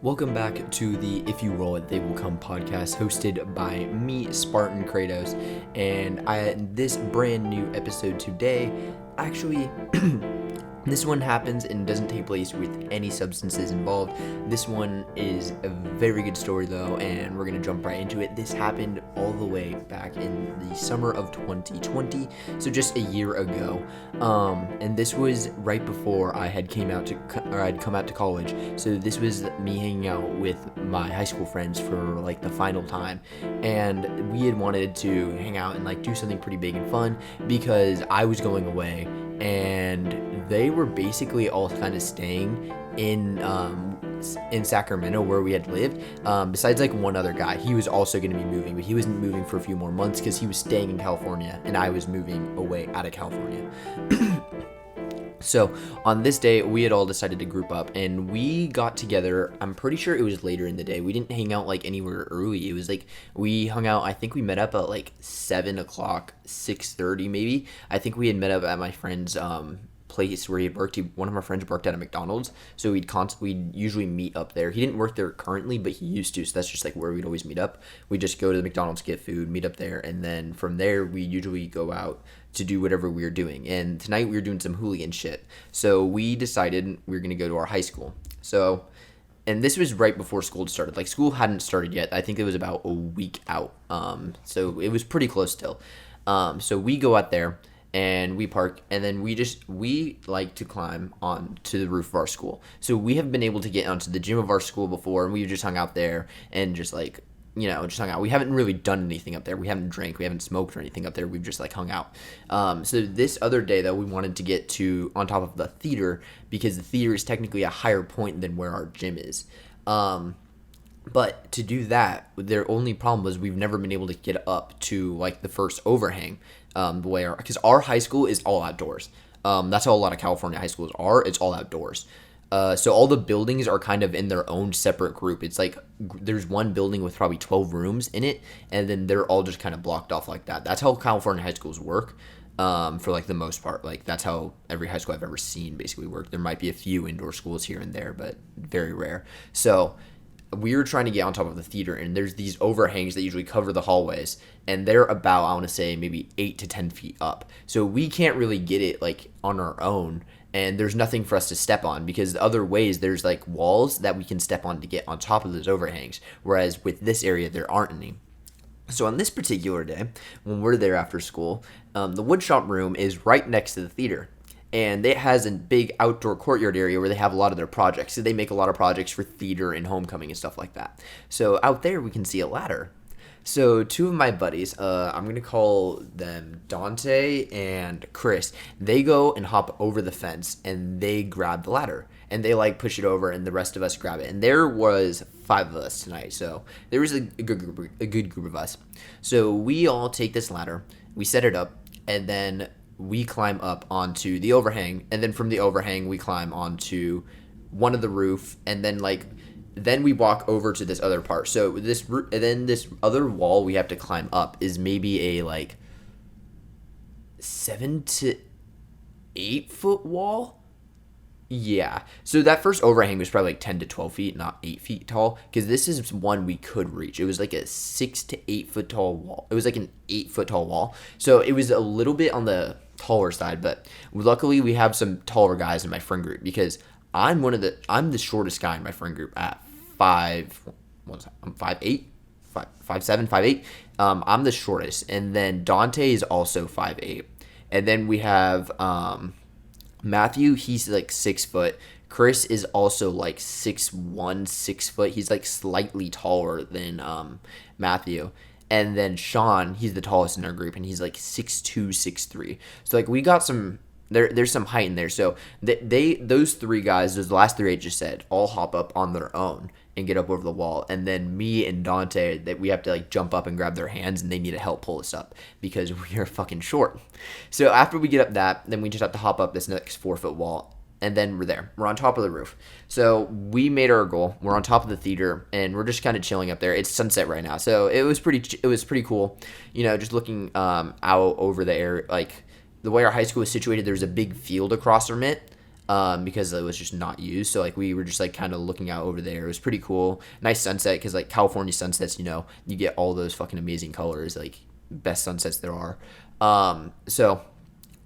Welcome back to the If You Roll It, They Will Come podcast, hosted by me, Spartan Kratos. And this brand new episode today, actually, this one happens and doesn't take place with any substances involved. This one is a very good story, though, and we're going to jump right into it. This happened all the way back in the summer of 2020, so just a year ago. And this was right before I had come out to college. So this was me hanging out with my high school friends for like the final time, and we had wanted to hang out and like do something pretty big and fun because I was going away and they were basically all kind of staying in Sacramento where we had lived, besides like one other guy. He was also going to be moving, but he wasn't moving for a few more months because he was staying in California and I was moving away out of California. So on this day, we had all decided to group up and we got together. I'm pretty sure it was later in the day. We didn't hang out like anywhere early. It was like we hung out. I think we met up at like 7 o'clock, 6:30 maybe. I think we had met up at my friend's place where he had worked. One of our friends worked at a McDonald's, so we'd usually meet up there. He didn't work there currently, but he used to, so that's just like where we'd always meet up. We just go to the McDonald's, get food, meet up there, and then from there we usually go out to do whatever we were doing. And tonight we were doing some hooligan shit, so we decided we were going to go to our high school. So, and this was right before school started. Like, school hadn't started yet. I think it was about a week out, so it was pretty close still. So we go out there and we park, and then we like to climb on to the roof of our school. So we have been able to get onto the gym of our school before, and we've just hung out there and just like, just hung out. We haven't really done anything up there. We haven't drank, we haven't smoked or anything up there. We've just like hung out. So this other day though, we wanted to get to on top of the theater because the theater is technically a higher point than where our gym is. But to do that, their only problem was we've never been able to get up to like the first overhang, because our high school is all outdoors. That's how a lot of California high schools are. It's all outdoors. So all the buildings are kind of in their own separate group. It's like there's one building with probably 12 rooms in it, and then they're all just kind of blocked off like that. That's how California high schools work, for like the most part. Like that's how every high school I've ever seen basically work. There might be a few indoor schools here and there, but very rare. So we were trying to get on top of the theater, and there's these overhangs that usually cover the hallways, and they're about, I want to say, maybe 8 to 10 feet up. So we can't really get it like on our own, and there's nothing for us to step on because the other ways there's like walls that we can step on to get on top of those overhangs, whereas with this area there aren't any. So on this particular day, when we're there after school, the woodshop room is right next to the theater. And it has a big outdoor courtyard area where they have a lot of their projects. So they make a lot of projects for theater and homecoming and stuff like that. So out there we can see a ladder. So two of my buddies, I'm going to call them Dante and Chris. They go and hop over the fence and they grab the ladder. And they like push it over and the rest of us grab it. And there was 5 of us tonight. So there was a good group of us. So we all take this ladder, we set it up, and then we climb up onto the overhang, and then from the overhang we climb onto one of the roof, and then we walk over to this other part. So this other wall we have to climb up is maybe a like 7 to 8 foot wall. Yeah. So that first overhang was probably like 10 to 12 feet, not 8 feet tall, because this is one we could reach. It was like a 6 to 8 foot tall wall. It was like an 8 foot tall wall. So it was a little bit on the taller side, but luckily we have some taller guys in my friend group because I'm the shortest guy in my friend group at 5'8", 5'7", 5'8". I'm the shortest, and then Dante is also 5'8", and then we have Matthew, he's like 6 foot. Chris is also like 6'1", 6 foot. He's like slightly taller than Matthew. And then Sean, he's the tallest in our group, and he's like 6'2", 6'3". So like we got some there's some height in there. So those 3 guys, those last 3 I just said, all hop up on their own and get up over the wall. And then me and Dante, that we have to like jump up and grab their hands, and they need to help pull us up because we are fucking short. So after we get up that, then we just have to hop up this next 4 foot wall, and then we're there. We're on top of the roof. So we made our goal. We're on top of the theater, and we're just kind of chilling up there. It's sunset right now, so it was pretty cool. Just looking out over the area, like the way our high school is situated. There's a big field across from it. because it was just not used. So like we were just like kind of looking out over there. It was pretty cool. Nice sunset because like California sunsets, you get all those fucking amazing colors, like best sunsets there are. So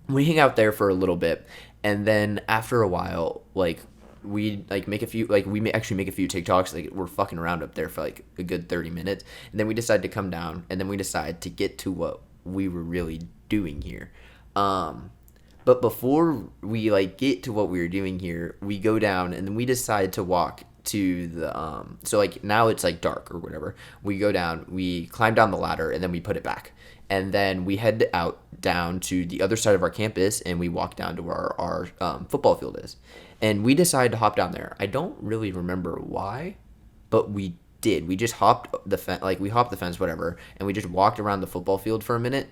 we hang out there for a little bit, and then after a while, like we like make a few like we may actually make a few TikToks. Like we're fucking around up there for like a good 30 minutes, and then we decide to come down, and then we decide to get to what we were really doing here. But before we like get to what we were doing here, we go down and then we decide to walk to the so like now it's like dark or whatever. We go down, we climb down the ladder, and then we put it back. And then we head out down to the other side of our campus, and we walk down to where our football field is. And we decided to hop down there. I don't really remember why, but we did. We just hopped the fence, like we hopped the fence, whatever, and we just walked around the football field for a minute,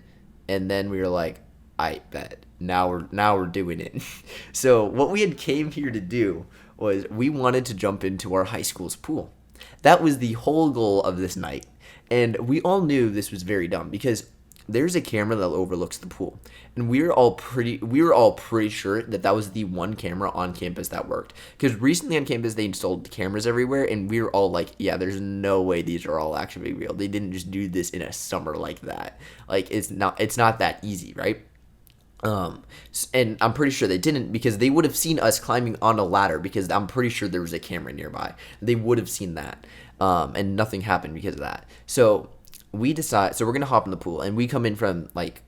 and then we were like, I bet now we're doing it. So what we had came here to do was we wanted to jump into our high school's pool. That was the whole goal of this night. And we all knew this was very dumb because there's a camera that overlooks the pool. And we were all pretty sure that was the one camera on campus that worked. Because recently on campus they installed cameras everywhere, and we were all like, yeah, there's no way these are all actually real. They didn't just do this in a summer like that. Like it's not that easy, right? And I'm pretty sure they didn't, because they would have seen us climbing on a ladder, because I'm pretty sure there was a camera nearby. They would have seen that. And nothing happened because of that. So we're going to hop in the pool, and we come in from like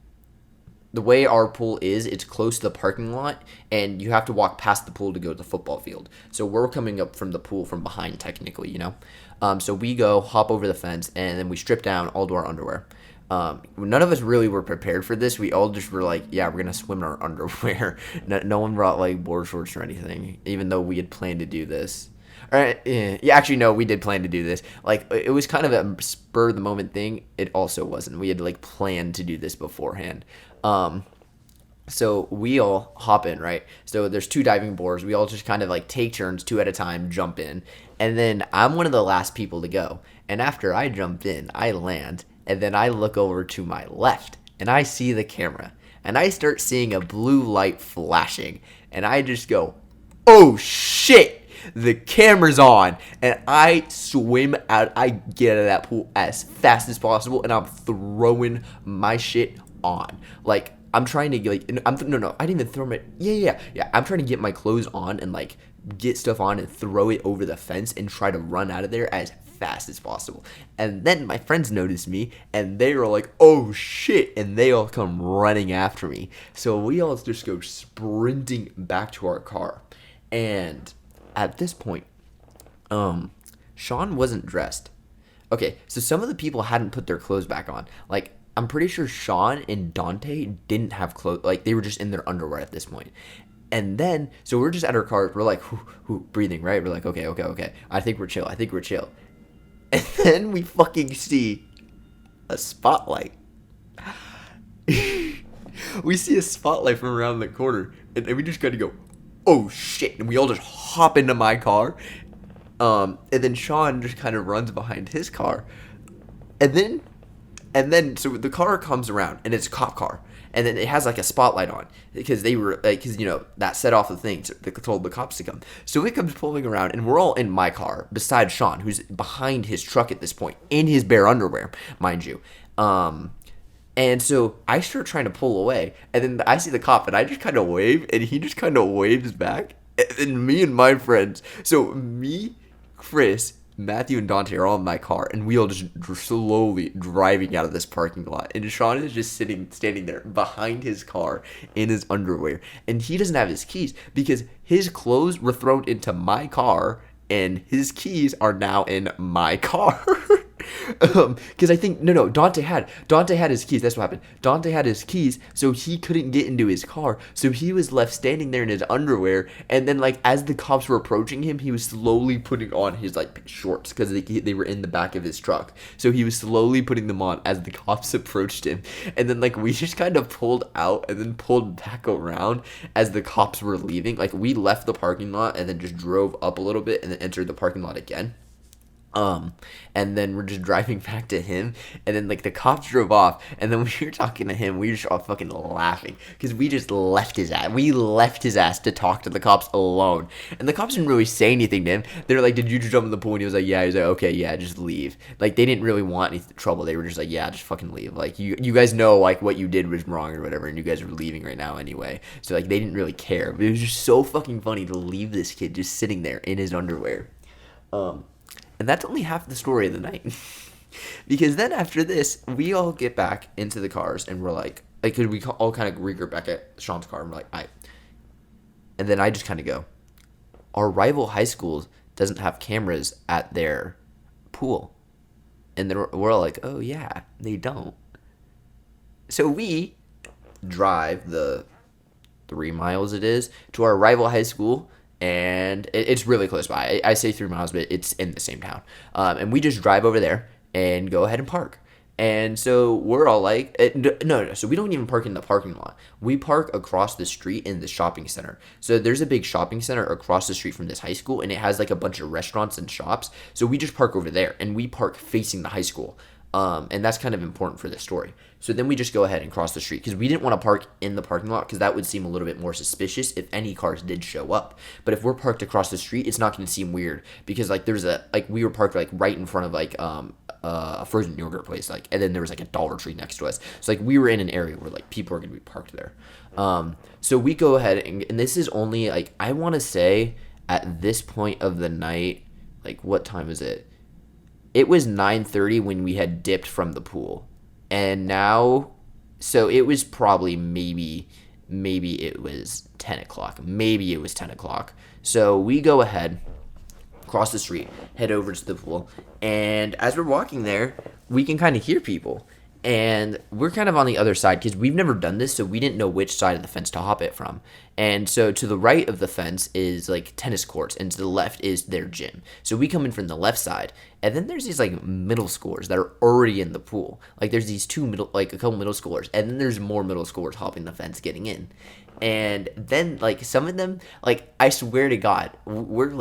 the way our pool is, it's close to the parking lot, and you have to walk past the pool to go to the football field. So we're coming up from the pool from behind technically, So we go hop over the fence, and then we strip down all to our underwear. None of us really were prepared for this. We all just were like, yeah, we're gonna swim in our underwear. No one brought like board shorts or anything, even though we had planned to do this. Yeah, actually no, we did plan to do this. Like it was kind of a spur of the moment thing. It also wasn't. We had like planned to do this beforehand. So we all hop in, right? So there's 2 diving boards. We all just kind of like take turns, 2 at a time, jump in. And then I'm one of the last people to go. And after I jump in, I land. And then I look over to my left, and I see the camera. And I start seeing a blue light flashing. And I just go, oh shit! The camera's on. And I swim out. I get out of that pool as fast as possible, and I'm throwing my shit on. Like, I'm trying to, like, no, I didn't even throw my, yeah. I'm trying to get my clothes on and, like, get stuff on and throw it over the fence and try to run out of there as fast as possible. And then my friends noticed me, and they were like, oh shit, and they all come running after me. So we all just go sprinting back to our car. And at this point, Sean wasn't dressed. Okay, so some of the people hadn't put their clothes back on. Like, I'm pretty sure Sean and Dante didn't have clothes. Like, they were just in their underwear at this point. And then, so we're just at our car. We're like, breathing, right? We're like, okay. I think we're chill. And then we fucking see a spotlight. We see a spotlight from around the corner. And we just gotta go, oh shit. And we all just hop into my car. And then Sean just kind of runs behind his car. And then, so the car comes around, and it's a cop car. And then it has, like, a spotlight on. Because they were, like, because, that set off the thing that told the cops to come. So it comes pulling around, and we're all in my car, besides Sean, who's behind his truck at this point, in his bare underwear, mind you. And so I start trying to pull away, and then I see the cop, and I just kind of wave, and he just kind of waves back. And me and my friends, so me, Chris, Matthew, and Dante are all in my car, and we all just slowly driving out of this parking lot. And Sean is just standing there behind his car in his underwear. And he doesn't have his keys because his clothes were thrown into my car, and his keys are now in my car. Because I think Dante had his keys. That's what happened. Dante had his keys, so he couldn't get into his car, so he was left standing there in his underwear. And then, like, as the cops were approaching him, he was slowly putting on his, like, shorts, because they were in the back of his truck. So he was slowly putting them on as the cops approached him. And then, like, we just kind of pulled out and then pulled back around as the cops were leaving. Like, we left the parking lot and then just drove up a little bit and then entered the parking lot again. Um, and then we're just driving back to him, and then like the cops drove off, and then when we were talking to him, we were just all fucking laughing because we just left his ass. We left his ass to talk to the cops alone, and the cops didn't really say anything to him. They were like, "Did you just jump in the pool?" And he was like, "Yeah." He was like, "Okay, yeah, just leave." Like they didn't really want any trouble. They were just like, "Yeah, just fucking leave." Like you guys know like what you did was wrong or whatever, and you guys are leaving right now anyway. So like they didn't really care. But it was just so fucking funny to leave this kid just sitting there in his underwear. And that's only half the story of the night. Because then after this, we all get back into the cars and we're like, cause we all kind of regroup back at Sean's car and we're like, all right. And then I just kind of go, our rival high school doesn't have cameras at their pool. And then we're all like, oh yeah, they don't. So we drive the 3 miles it is to our rival high school, and it's really close by. I say 3 miles, but it's in the same town. And we just drive over there and go ahead and park. And so we're all like, no. So we don't even park in the parking lot. We park across the street in the shopping center. So there's a big shopping center across the street from this high school, and it has like a bunch of restaurants and shops. So we just park over there, and we park facing the high school. And that's kind of important for this story. So then we just go ahead and cross the street because we didn't want to park in the parking lot because that would seem a little bit more suspicious if any cars did show up. But if we're parked across the street, it's not going to seem weird because like we were parked like right in front of like a frozen yogurt place, like, and then there was like a Dollar Tree next to us. So like we were in an area where like people are going to be parked there. So we go ahead and this is only like, I want to say at this point of the night, like what time is it? It was 9:30 when we had dipped from the pool. And now, so it was probably maybe it was 10 o'clock. Maybe it was 10 o'clock. So we go ahead, cross the street, head over to the pool. And as we're walking there, we can kind of hear people. And we're kind of on the other side because we've never done this, so we didn't know which side of the fence to hop it from. And so to the right of the fence is like tennis courts, and to the left is their gym. So we come in from the left side, and then there's these like middle schoolers that are already in the pool. Like there's these a couple middle schoolers, and then there's more middle schoolers hopping the fence getting in. And then like some of them, like I swear to God, we're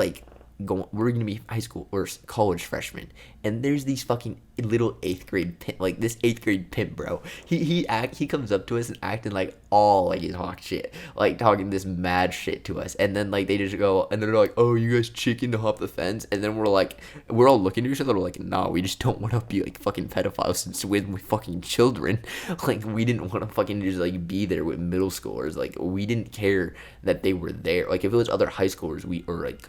gonna be high school or college freshmen, and there's these fucking little 8th grade pimp, like this 8th grade pimp, bro. He comes up to us and acting like all like he talk shit, like talking this mad shit to us, and then like they just go and they're like, oh, you guys chicken to hop the fence, and then we're all looking at each other, we're like, nah, we just don't want to be like fucking pedophiles since with fucking children. Like we didn't want to fucking just like be there with middle schoolers. Like we didn't care that they were there. Like if it was other high schoolers, or like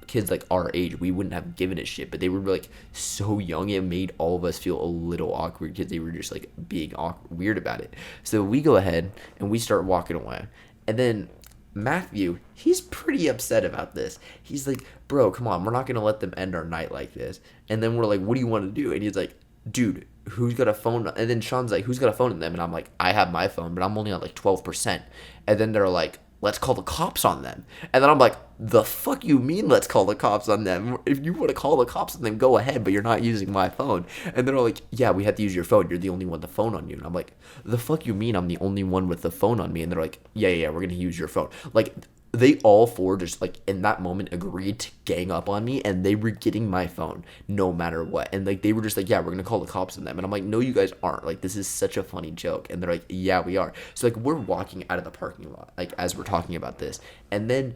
kids like our age, we wouldn't have given a shit, but they were like so young, it made all of us feel a little awkward because they were just like being weird about it. So we go ahead and we start walking away, and then Matthew, he's pretty upset about this. He's like, bro, come on, we're not gonna let them end our night like this. And then we're like, what do you want to do? And he's like, dude, who's got a phone? And then Sean's like, who's got a phone in them? And I'm like, I have my phone, but I'm only on like 12%. And then they're like, let's call the cops on them. And then I'm like, the fuck you mean let's call the cops on them? If you want to call the cops on them, go ahead, but you're not using my phone. And they're like, yeah, we have to use your phone. You're the only one with the phone on you. And I'm like, the fuck you mean I'm the only one with the phone on me? And they're like, yeah, we're going to use your phone. Like, they all four just like in that moment agreed to gang up on me, and they were getting my phone no matter what. And like they were just like, yeah, we're gonna call the cops on them. And I'm like, no, you guys aren't. Like this is such a funny joke. And they're like, yeah, we are. So like we're walking out of the parking lot like as we're talking about this, and then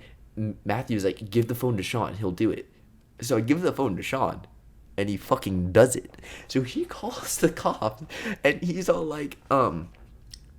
Matthew's like, give the phone to Sean, he'll do it. So I give the phone to Sean, and he fucking does it. So he calls the cops, and he's all like,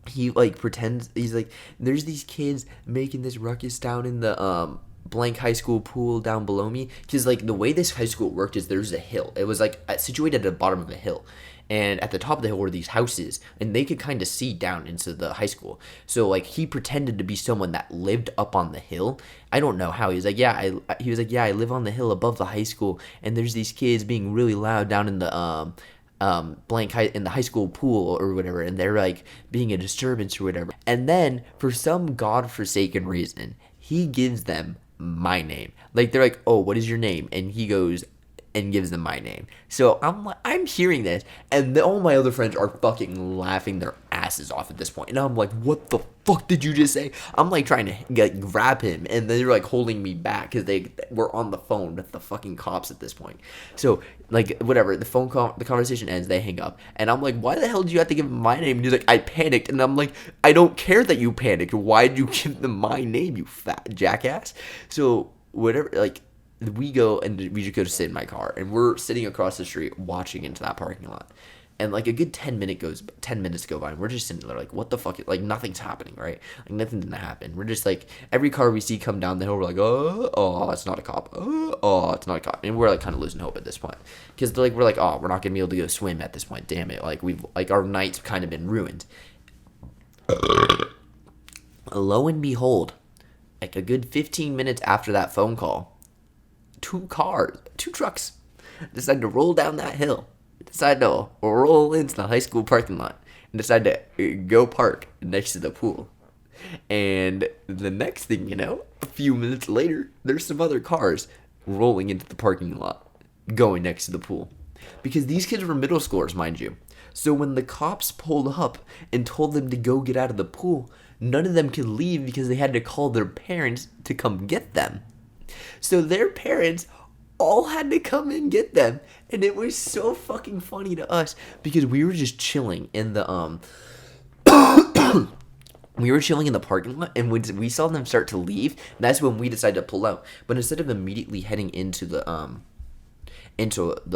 he like pretends, he's like, there's these kids making this ruckus down in the blank high school pool down below me, because like the way this high school worked is there's a hill. It was like situated at the bottom of a hill, and at the top of the hill were these houses, and they could kind of see down into the high school. So like he pretended to be someone that lived up on the hill. I don't know how. He was like, yeah, I live on the hill above the high school, and there's these kids being really loud down in the in the high school pool or whatever, and they're like being a disturbance or whatever. And then for some godforsaken reason, he gives them my name. Like they're like, oh, what is your name? And he goes and gives them my name. So I'm hearing this, and all my other friends are fucking laughing their ass asses off at this point. And I'm like, what the fuck did you just say? I'm like trying to grab him, and they're like holding me back because they were on the phone with the fucking cops at this point. So like whatever, the conversation ends, they hang up, and I'm like, why the hell did you have to give him my name? And he's like, I panicked, and I'm like, I don't care that you panicked. Why did you give them my name, you fat jackass? So whatever, like. We go and we just go to sit in my car, and we're sitting across the street watching into that parking lot, and like a good 10 minutes go by, and we're just sitting there like, what the fuck, like nothing's happening, right? Like nothing didn't happen. We're just like, every car we see come down the hill, we're like, oh, it's not a cop, oh, it's not a cop, and we're like kind of losing hope at this point, because like we're like, oh, we're not gonna be able to go swim at this point, damn it, like we've like our night's kind of been ruined. Lo and behold, like a good 15 minutes after that phone call, two trucks decided to roll down that hill, decided to roll into the high school parking lot, and decided to go park next to the pool. And the next thing you know, a few minutes later, there's some other cars rolling into the parking lot, going next to the pool. Because these kids were middle schoolers, mind you. So when the cops pulled up and told them to go get out of the pool, none of them could leave because they had to call their parents to come get them. So their parents all had to come and get them, and it was so fucking funny to us because we were just chilling in the we were chilling in the parking lot, and when we saw them start to leave, that's when we decided to pull out. But instead of immediately heading into the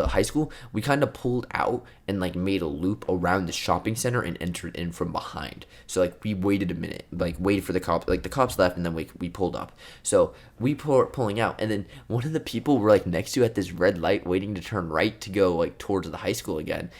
high school, we kind of pulled out and like made a loop around the shopping center and entered in from behind. So like we waited a minute, like waited for the cops, like the cops left, and then we pulled up. So we pulling out, and then one of the people we're like next to at this red light waiting to turn right to go like towards the high school again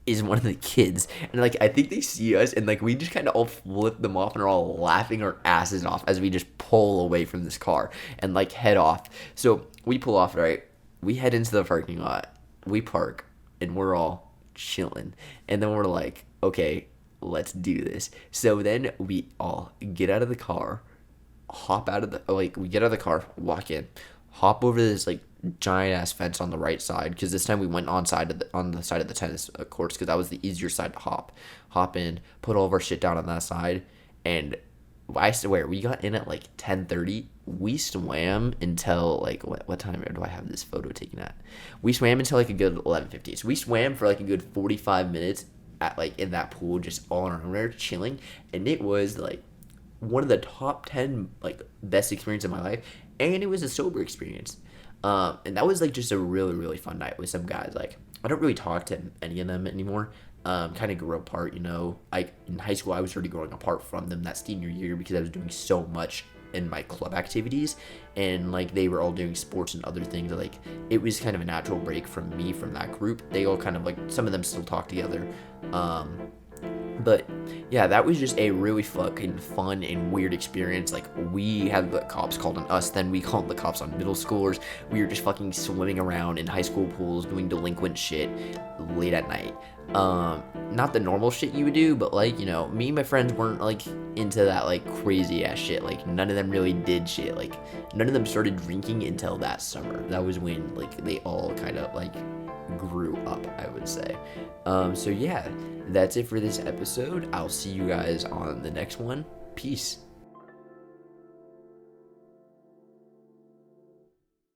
is one of the kids. And like I think they see us, and like we just kind of all flip them off and are all laughing our asses off as we just pull away from this car and like head off. So we pull off, right? We head into the parking lot, we park, and we're all chilling. And then we're like, okay, let's do this. So then we all get out of the car, we get out of the car, walk in, hop over this like giant ass fence on the right side, because this time we went on the side of the tennis courts, because that was the easier side to hop in, put all of our shit down on that side, and I swear we got in at like 10:30. We swam until like what time do I have this photo taken at? We swam until like a good 11:50. So we swam for like a good 45 minutes at like in that pool, just all on our own there chilling, and it was like one of the top 10 like best experience of my life, and it was a sober experience. And that was like just a really, really fun night with some guys. Like I don't really talk to any of them anymore. Kind of grew apart, you know. Like in high school, I was already growing apart from them that senior year because I was doing so much in my club activities, and like they were all doing sports and other things. Like it was kind of a natural break from me from that group. They all kind of like, some of them still talk together. But yeah, that was just a really fucking fun and weird experience. Like we had the cops called on us, then we called the cops on middle schoolers. We were just fucking swimming around in high school pools doing delinquent shit late at night. Not the normal shit you would do, but like, you know, me and my friends weren't like into that like crazy ass shit. Like none of them really did shit. Like none of them started drinking until that summer. That was when like they all kind of like grew up, I would say. So yeah, that's it for this episode. I'll see you guys on the next one. Peace.